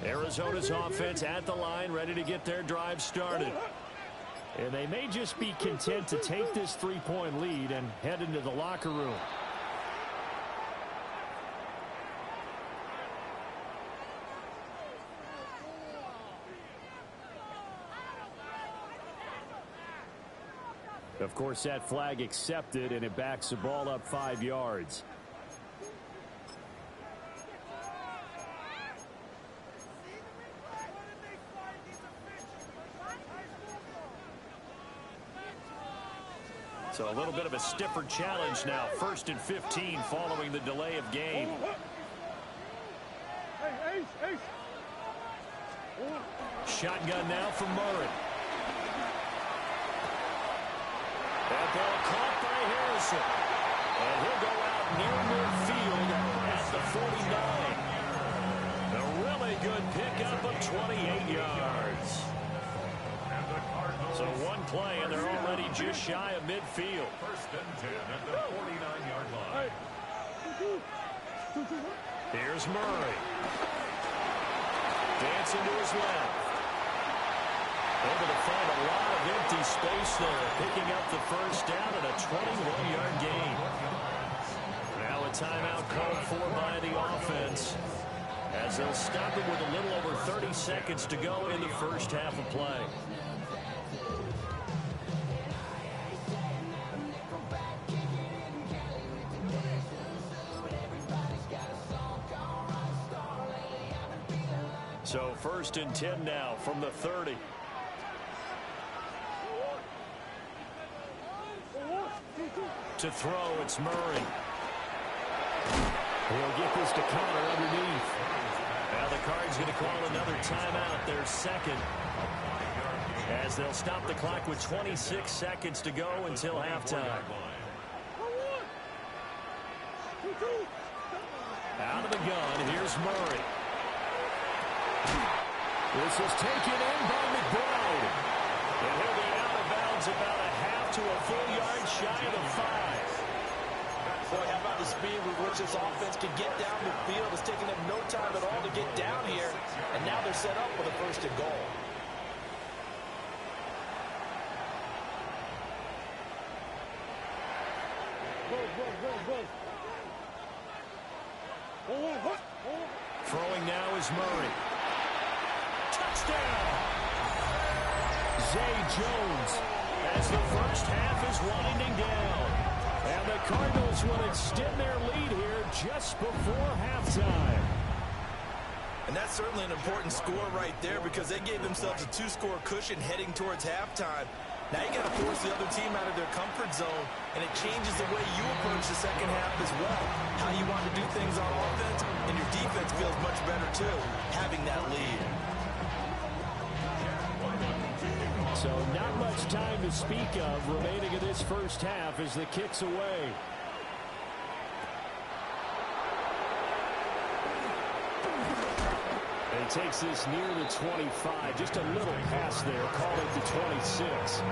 Arizona's offense at the line, ready to get their drive started. And they may just be content to take this three-point lead and head into the locker room. Of course, that flag accepted, and it backs the ball up 5 yards. So a little bit of a stiffer challenge now. 1st and 15 following the delay of game. Shotgun now for Murray. That ball caught by Harrison. And he'll go out near midfield at the 49. A really good pickup of 28 yards. So one play, and they're already just shy of midfield. 1st and 10 at the 49-yard line. Here's Murray. Dancing to his left. Able to find a lot of empty space there, picking up the first down and a 21-yard gain. Now a timeout called for by the offense, as they'll stop it with a little over 30 seconds to go in the first half of play. So 1st and 10 now from the 30. To throw, it's Murray. He'll get this to counter underneath. Now the Cards going to call another timeout, their second, as they'll stop the clock with 26 seconds to go until halftime. Out of the gun, here's Murray. This is taken in by McBride. And he'll be out of bounds about a half to a full yard shy of the 5. Boy, how about the speed with which this offense can get down the field? It's taking them no time at all to get down here. And now they're set up for the 1st and goal. Throwing now is Murray. Touchdown! Zay Jones, as the first half is winding down. And the Cardinals will extend their lead here just before halftime. And that's certainly an important score right there, because they gave themselves a 2-score cushion heading towards halftime. Now you got to force the other team out of their comfort zone, and it changes the way you approach the second half as well. How you want to do things on offense, and your defense feels much better too, having that lead. So not much time to speak of remaining in this first half as the kick's away. And he takes this near the 25. Just a little pass there. Call it the 26.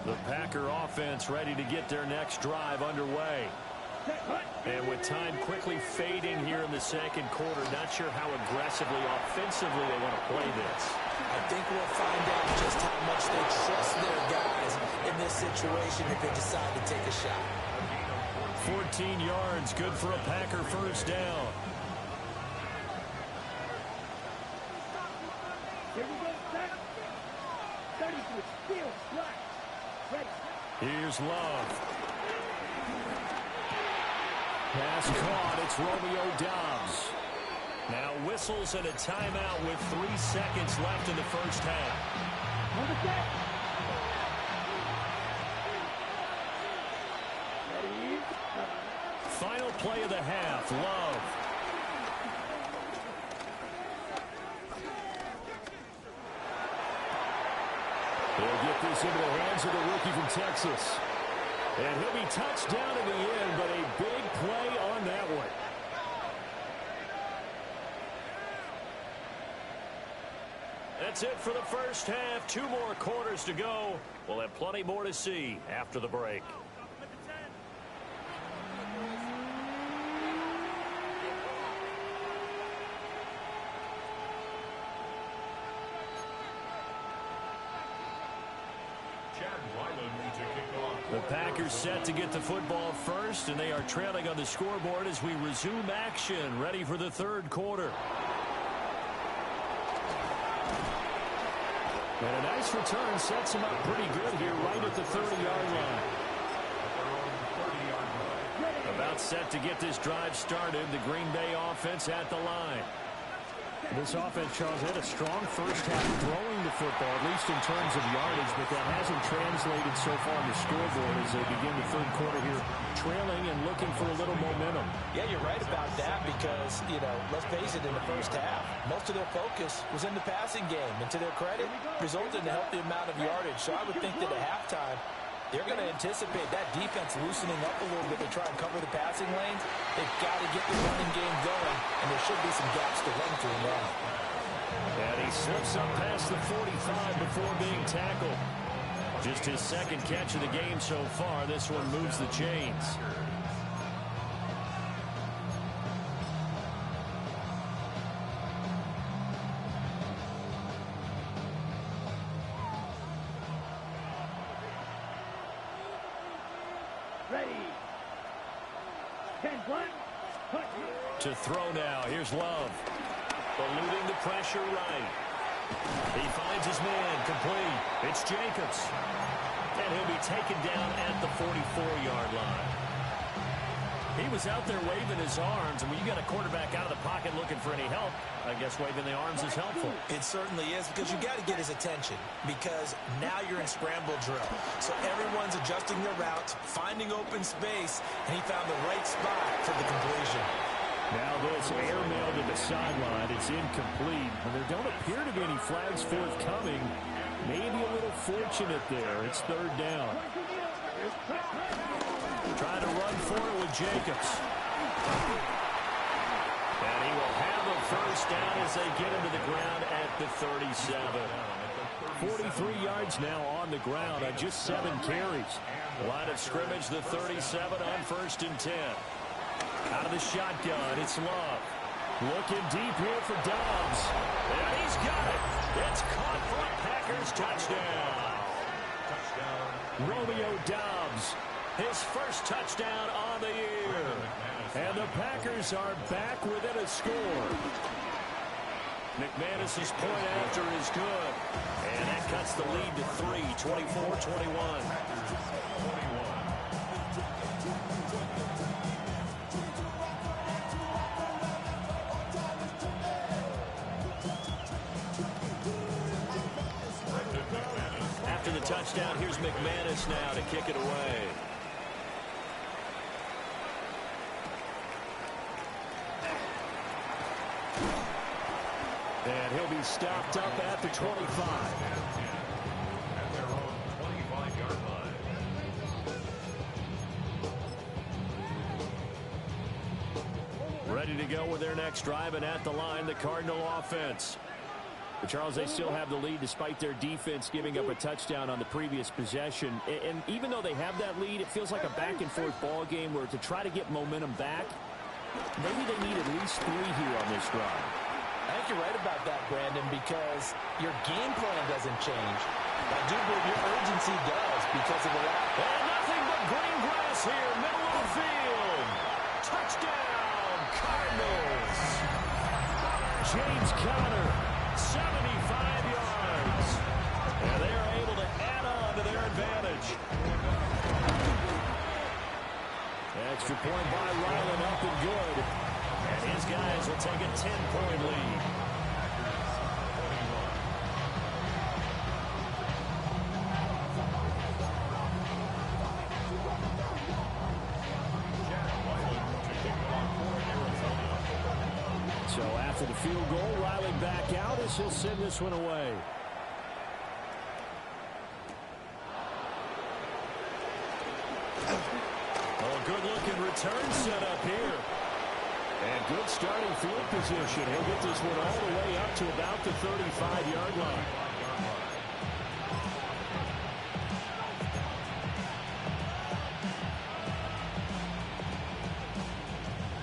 The Packer offense ready to get their next drive underway. And with time quickly fading here in the second quarter, not sure how aggressively, offensively they want to play this. I think we'll find out just how much they trust their guys in this situation if they decide to take a shot. 14 yards, good for a Packer first down. Here's Love. Pass caught. It's Romeo Doubs. Now whistles and a timeout with 3 seconds left in the first half. Final play of the half. Love. He'll get this into the hands of the rookie from Texas. And he'll be touched down in the end, but a big play on that one. that's it for the first half. 2 more quarters to go. We'll have plenty more to see after the break. The Packers set to get the football first, and they are trailing on the scoreboard as we resume action, ready for the third quarter. And a nice return sets him up pretty good here right at the 30-yard line. About set to get this drive started, the Green Bay offense at the line. This offense, Charles, had a strong first half throwing the football, at least in terms of yardage, but that hasn't translated so far on the scoreboard as they begin the third quarter here, trailing and looking for a little momentum. Yeah, you're right about that because, let's face it, in the first half, most of their focus was in the passing game. And to their credit, resulted in a healthy amount of yardage. So I would think that at halftime, they're going to anticipate that defense loosening up a little bit to try and cover the passing lanes. They've got to get the running game going, and there should be some gaps to run through now. And he slips up past the 45 before being tackled. Just his second catch of the game so far. This one moves the chains. To throw now. Here's Love. Eluding the pressure right. He finds his man complete. It's Jacobs. And he'll be taken down at the 44-yard line. He was out there waving his arms, and when you got a quarterback out of the pocket looking for any help, I guess waving the arms is helpful. It certainly is, because you got to get his attention, because now you're in scramble drill. So everyone's adjusting their routes, finding open space, and he found the right spot for the completion. Now this airmail to the sideline. It's incomplete, and there don't appear to be any flags forthcoming. Maybe a little fortunate there. It's third down. Trying to run for it with Jacobs. And he will have a first down as they get him to the ground at the 37. 43 yards now on the ground on just 7 carries. Line of scrimmage, the 37 on 1st and 10. Out of the shotgun, it's Love. Looking deep here for Dobbs. And he's got it. It's caught for a Packers touchdown. Romeo Dobbs, his first touchdown on the year. And the Packers are back within a score. McManus's point after is good. And that cuts the lead to 3, 24-21. After the touchdown, here's McManus now to kick it away. And he'll be stopped up at the 25. At their own 25-yard line. Ready to go with their next drive, and at the line, the Cardinal offense. But Charles, they still have the lead despite their defense giving up a touchdown on the previous possession. And even though they have that lead, it feels like a back-and-forth ball game where to try to get momentum back, maybe they need at least 3 here on this drive. I think you're right about that, Brandon, because your game plan doesn't change. I do believe your urgency does because of the lack. And nothing but green grass here, middle of the field. Touchdown, Cardinals. James Conner, 75 yards. And they are able to add on to their advantage. Extra point by Ryland, up and good. And his guys will take a 10-point lead. So after the field goal, Riley back out as he'll send this one away. Oh, good-looking return set up here. And good starting field position. He'll get this one all the way up to about the 35-yard line.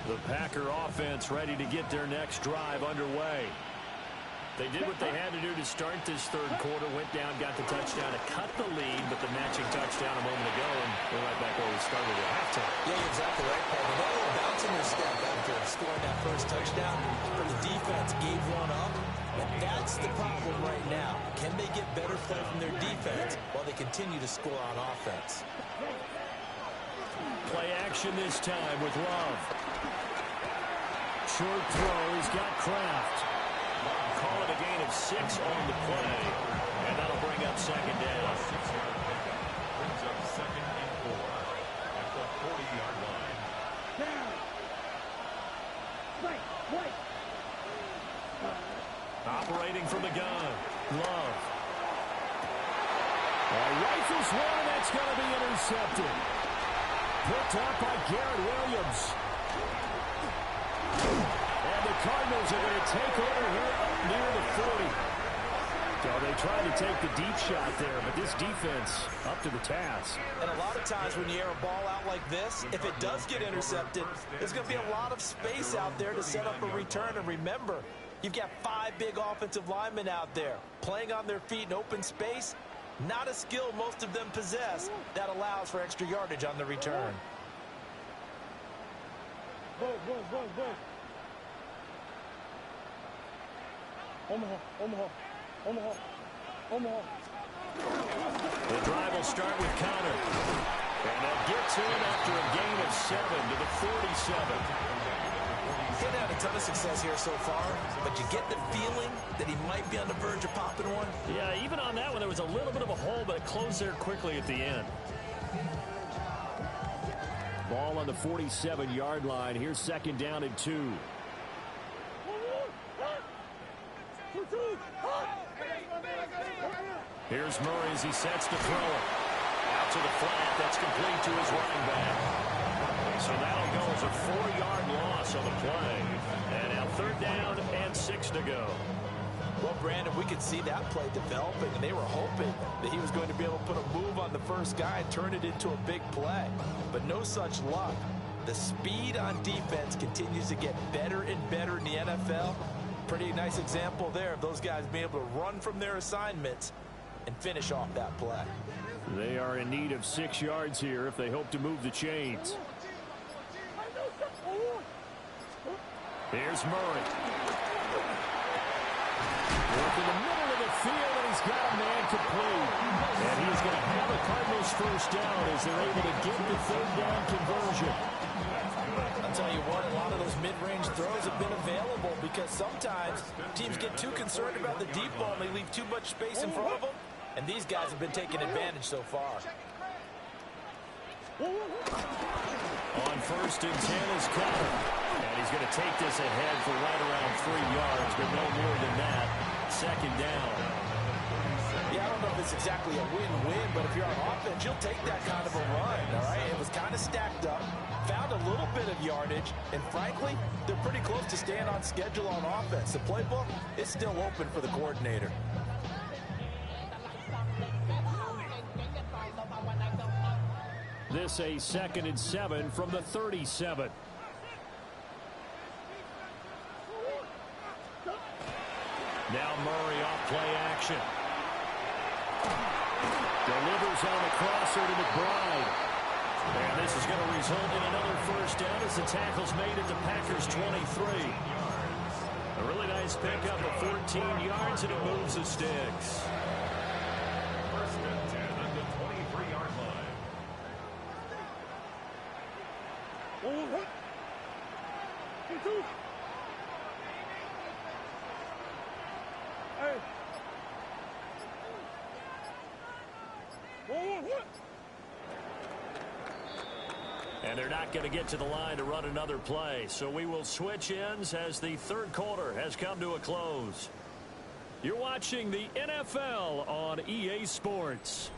The Packer offense ready to get their next drive underway. They did what they had to do to start this third quarter, went down, got the touchdown to cut the lead, but the matching touchdown a moment ago, and we're right back where we started at halftime. Yeah, you're exactly right, Paul. They got a little bounce in their step after scoring that first touchdown, but the defense gave one up, and that's the problem right now. Can they get better play from their defense while they continue to score on offense? Play action this time with Love. Short throw, he's got Kraft. Call it a gain of 6 on the play, and that'll bring up second down. Brings up 2nd and 4 at the 40-yard line. Operating from the gun, Love. Rifles one, and that's going to be intercepted. Picked up by Garrett Williams. And the Cardinals are going to take over here up near the 40. So they tried to take the deep shot there, but this defense up to the task. And a lot of times when you air a ball out like this, if it does get intercepted, there's going to be a lot of space out there to set up a return. And remember, you've got 5 big offensive linemen out there playing on their feet in open space. Not a skill most of them possess that allows for extra yardage on the return. The drive will start with counter. And that gets in after a gain of 7 to the 47. He's had a ton of success here so far, but you get the feeling that he might be on the verge of popping one. Yeah, even on that one, there was a little bit of a hole, but it closed there quickly at the end. Ball on the 47-yard line. Here's second down and 2. Here's Murray as he sets to throw it. Out to the flat. That's complete to his running back. So that'll go as a 4-yard loss on the play. And now third down and 6 to go. Well, Brandon, we could see that play developing, and they were hoping that he was going to be able to put a move on the first guy and turn it into a big play. But no such luck. The speed on defense continues to get better and better in the NFL. Pretty nice example there of those guys being able to run from their assignments and finish off that play. They are in need of 6 yards here if they hope to move the chains. Here's Murray. Working the middle of the field, and he's got a man complete. And he's going to have the Cardinals first down as they're able to get the third down conversion. I'll tell you what, a lot of those mid-range throws have been available because sometimes teams get too concerned about the deep ball and they leave too much space in front of them. And these guys have been taking advantage so far. On first and 10 is Cutter. And he's going to take this ahead for right around 3 yards, but no more than that. Second down. Yeah, I don't know if it's exactly a win-win, but if you're on offense, you'll take that kind of a run, all right? It was kind of stacked up, found a little bit of yardage, and frankly, they're pretty close to staying on schedule on offense. The playbook is still open for the coordinator. This a 2nd and 7 from the 37. Now Murray off play action. Delivers on the crosser to McBride. And this is going to result in another first down as the tackle's made at the Packers 23. A really nice pickup of 14 yards, and it moves the sticks. First and 10 at the 23-yard line. And they're not going to get to the line to run another play. So we will switch ends as the third quarter has come to a close. You're watching the NFL on EA Sports.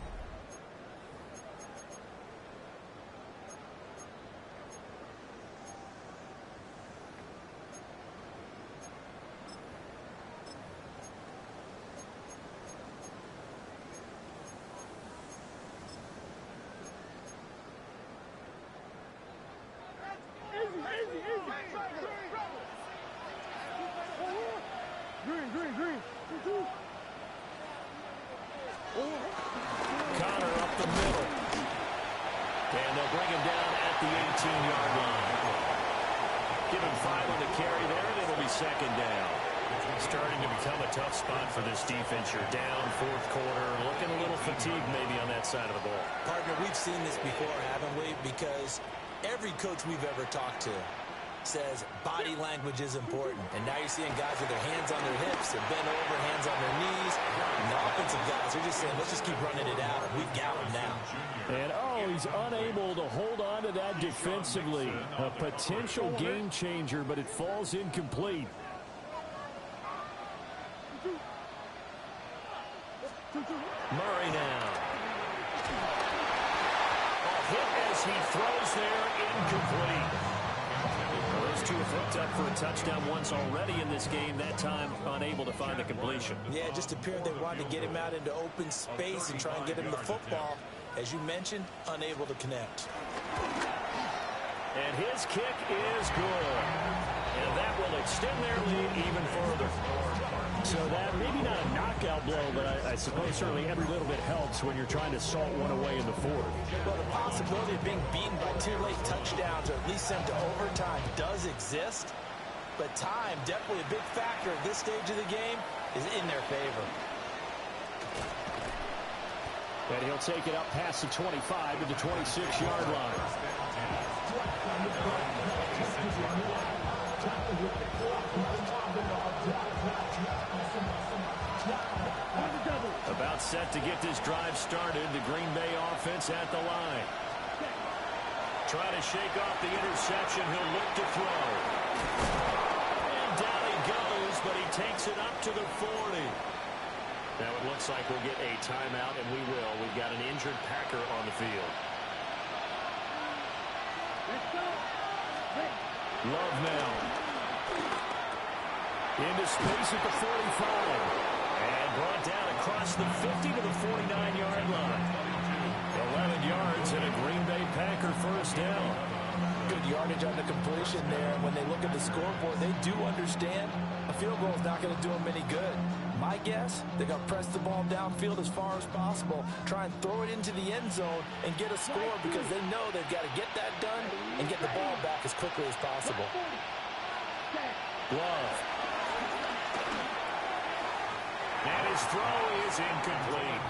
14-yard line. Give him 5 on the carry there, and it'll be second down. Starting to become a tough spot for this defense. You're down fourth quarter, looking a little fatigued maybe on that side of the ball. Partner, we've seen this before, haven't we? Because every coach we've ever talked to says body language is important. And now you're seeing guys with their hands on their hips, they're bent over, hands on their knees. And the offensive guys are just saying, let's just keep running it out. We've got them now. And, he's unable to hold on to that defensively. A potential game changer, but it falls incomplete. Murray now. A hit as he throws there, incomplete. Well, those two have hooked up for a touchdown once already in this game, that time unable to find the completion. Yeah, it just appeared they wanted to get him out into open space and try and get him the football. As you mentioned, unable to connect. And his kick is good. And that will extend their lead even further. So that maybe not a knockout blow, but I suppose certainly every little bit helps when you're trying to salt one away in the fourth. Well, the possibility of being beaten by 2 late touchdowns or at least sent to overtime does exist. But time, definitely a big factor at this stage of the game, is in their favor. And he'll take it up past the 25 to the 26-yard line. About set to get this drive started. The Green Bay offense at the line. Try to shake off the interception. He'll look to throw. And down he goes, but he takes it up to the 40. Now it looks like we'll get a timeout, and we will. We've got an injured Packer on the field. Love now. Into space at the 45. And brought down across the 50 to the 49-yard line. 11 yards and a Green Bay Packer first down. Good yardage on the completion there. When they look at the scoreboard, they do understand a field goal is not going to do them any good. My guess, they're going to press the ball downfield as far as possible, try and throw it into the end zone and get a score because they know they've got to get that done and get the ball back as quickly as possible. Love. And his throw is incomplete.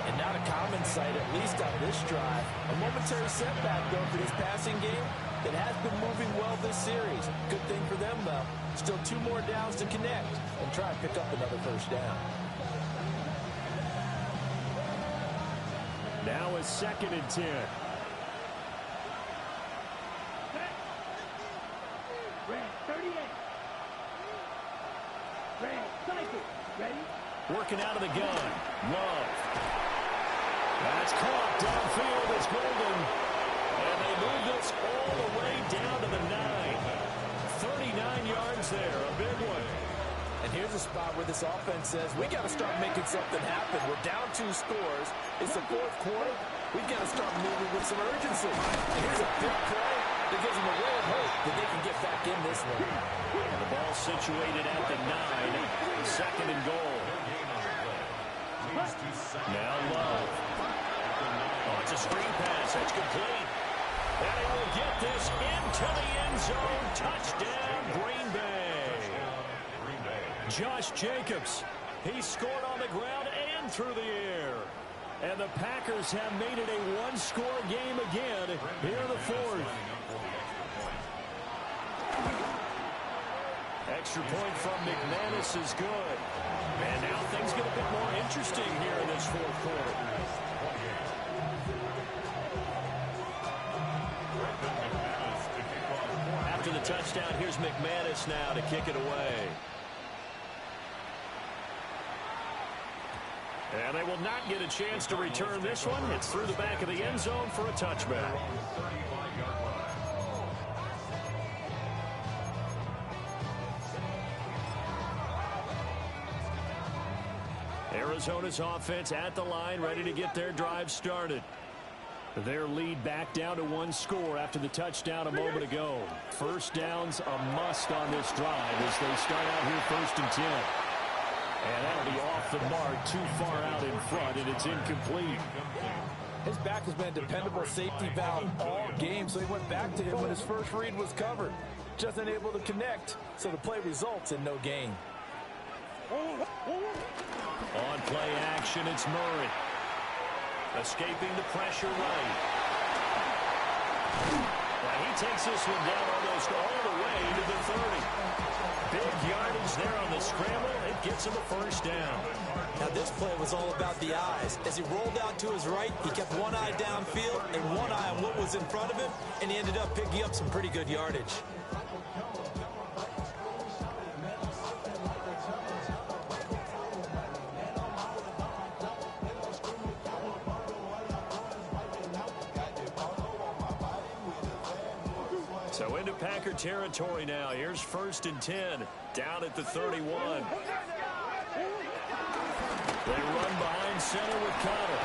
And not a common sight, at least on this drive. A momentary setback, though, for this passing game that has been moving well this series. Good thing for them, though. Still 2 more downs to connect and try and pick up another first down. Now a 2nd and 10. Working out of the gun. Love. That's caught downfield. It's golden. And they move this all the way down to the 9. 39 yards there. A big one. And here's a spot where this offense says, we got to start making something happen. We're down 2 scores. It's the 4th quarter. We've got to start moving with some urgency. And here's a big play that gives them a ray of hope that they can get back in this one. And the ball situated at the 9. 2nd and goal. Now Love. Oh, it's a screen pass. That's complete. And he will get this into the end zone. Touchdown, Green Bay. Josh Jacobs. He scored on the ground and through the air. And the Packers have made it a 1-score game again here in the 4th. Extra point from McManus is good. And now things get a bit more interesting here in this 4th quarter. After the touchdown, here's McManus now to kick it away. And they will not get a chance to return this one. It's through the back of the end zone for a touchback. Arizona's offense at the line, ready to get their drive started. Their lead back down to 1 score after the touchdown a moment ago. First down's a must on this drive as they start out here 1st and 10. And that'll be off the mark, too far out in front, and it's incomplete. His back has been a dependable safety valve all game, so he went back to him when his first read was covered. Just unable to connect, so the play results in no gain. On play action, it's Murray. Escaping the pressure right. Well, he takes this one down almost all the way to the 30. Big yardage there on the scramble. It gets him a first down. Now this play was all about the eyes. As he rolled out to his right, he kept one eye downfield and one eye on what was in front of him, and he ended up picking up some pretty good yardage. So into Packer territory now. Here's 1st and 10. Down at the 31. They run behind center with Connor.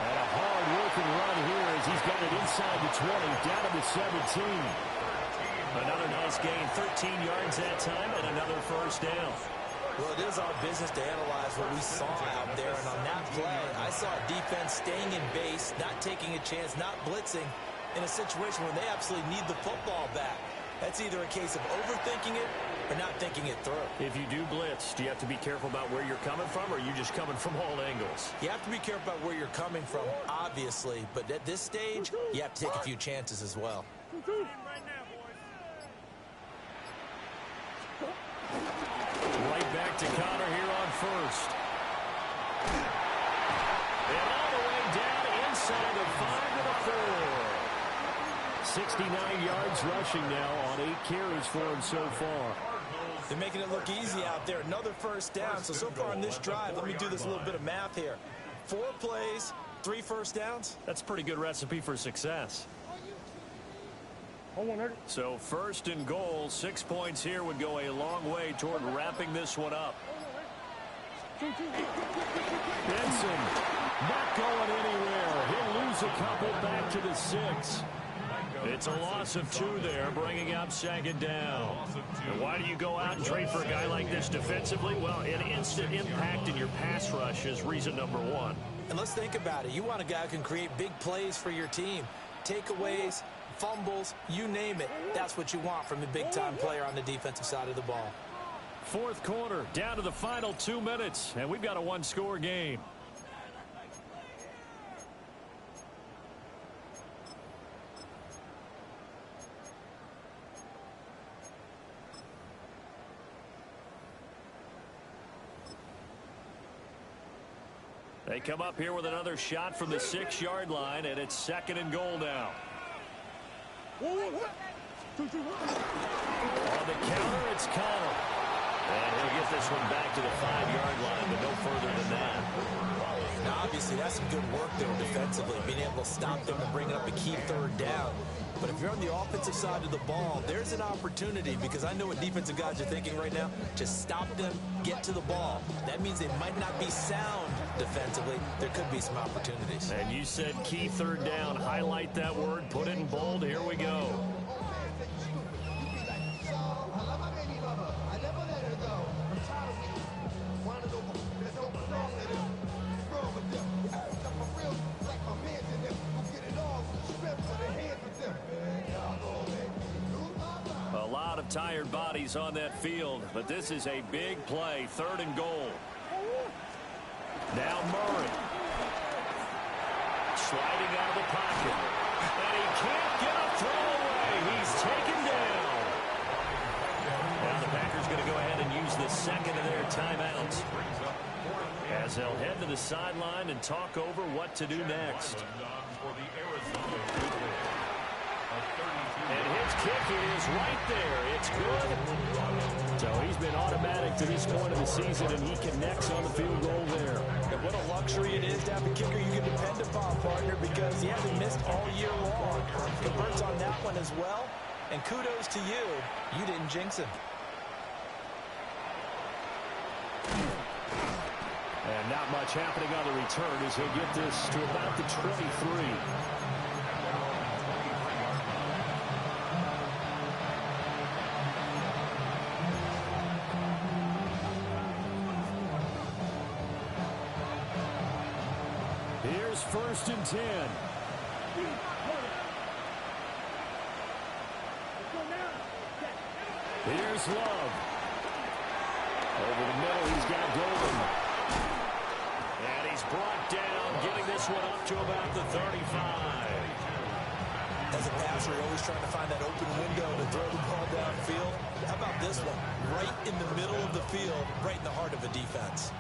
And a hard-working run here as he's got it inside the 20, down to the 17. Another nice gain, 13 yards that time, and another first down. Well, it is our business to analyze what we saw out there. And on that play, I saw a defense staying in base, not taking a chance, not blitzing, in a situation where they absolutely need the football back. That's either a case of overthinking it or not thinking it through. If you do blitz, do you have to be careful about where you're coming from, or are you just coming from all angles? You have to be careful about where you're coming from, obviously. But at this stage, you have to take a few chances as well. Right back to Connor here on 1st. And all the way down inside the 5 to the 4. 69 yards rushing now on 8 carries for him so far. They're making it look easy out there. Another first down. So far on this drive, let me do this little bit of math here. 4 plays, 3 first downs. That's a pretty good recipe for success. So 1st and goal, 6 points here would go a long way toward wrapping this one up. Benson not going anywhere. He'll lose a couple back to the 6. It's a loss of 2 there, bringing up 2nd down. And why do you go out and trade for a guy like this defensively? Well, an instant impact in your pass rush is reason number 1. And let's think about it. You want a guy who can create big plays for your team. Takeaways, fumbles, you name it. That's what you want from a big-time player on the defensive side of the ball. 4th quarter, down to the final 2 minutes, and we've got a 1-score game. They come up here with another shot from the 6-yard line, and it's 2nd and goal now. On the counter, it's Connor. And he'll get this one back to the 5-yard line, but no further than that. Now, obviously, that's some good work there defensively, being able to stop them and bring up a key 3rd down. But if you're on the offensive side of the ball, there's an opportunity, because I know what defensive guys are thinking right now. Just stop them, get to the ball. That means they might not be sound defensively. There could be some opportunities. And you said key 3rd down. Highlight that word, put it in bold. Here we go. A lot of tired bodies on that field, but this is a big play. 3rd and goal. Now Murray. Sliding out of the pocket. And he can't get a throw away. He's taken down. Now the Packers going to go ahead and use the 2nd of their timeouts, as they'll head to the sideline and talk over what to do next. And his kick is right there. It's good. So he's been automatic to this point of the season, and he connects on the field goal there. And what a luxury it is to have a kicker you can depend upon, partner, because he hasn't missed all year long. Converts on that one as well. And kudos to you. You didn't jinx him. And not much happening on the return as he'll get this to about the 23. Here's 1st and 10. Here's Love. Over the middle, he's got Golden. And he's brought down, getting this one up to about the 35. As a passer, you're always trying to find that open window to throw the ball downfield. How about this one? Right in the middle of the field, right in the heart of a defense.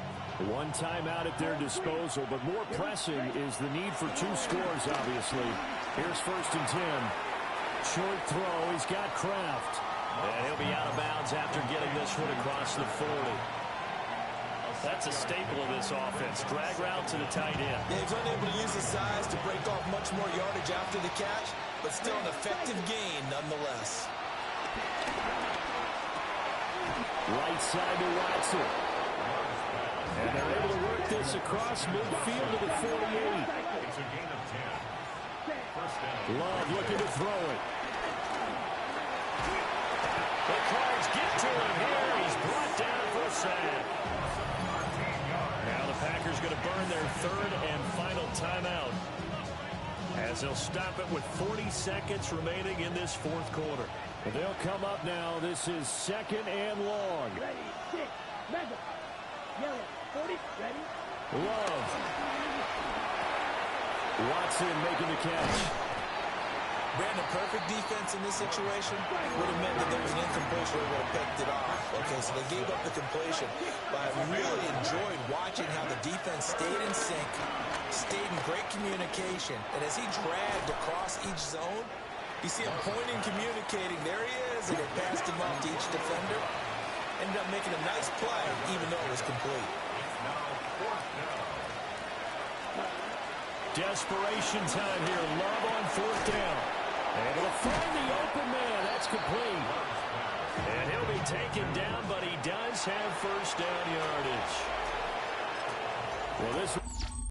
One timeout at their disposal, but more pressing is the need for 2 scores, obviously. Here's 1st and 10. Short throw, he's got Kraft. And he'll be out of bounds after getting this one across the 40. That's a staple of this offense. Drag route to the tight end. Yeah, he's unable to use his size to break off much more yardage after the catch, but still an effective gain nonetheless. Right side to Watson. And they're able to work this across midfield to the 48. It's a gain of 10. First down. Love looking to throw it. The Cards get to him here. He's brought down for a sack. Now the Packers going to burn their 3rd and final timeout, as they'll stop it with 40 seconds remaining in this 4th quarter. They'll come up now. This is 2nd and long. Ready, 6, mega, yellow, 40, ready. Love. Watson making the catch. Brandon, perfect defense in this situation would have meant that there was an incompletion where would have picked it off. Okay, so they gave up the completion. But I really enjoyed watching how the defense stayed in sync, stayed in great communication. And as he dragged across each zone, you see him pointing, communicating. There he is, and they passed him off to each defender. Ended up making a nice play, even though it was complete. Desperation time here. Love on 4th down. Able to find the open man. That's complete. And he'll be taken down, but he does have 1st down yardage. Well, this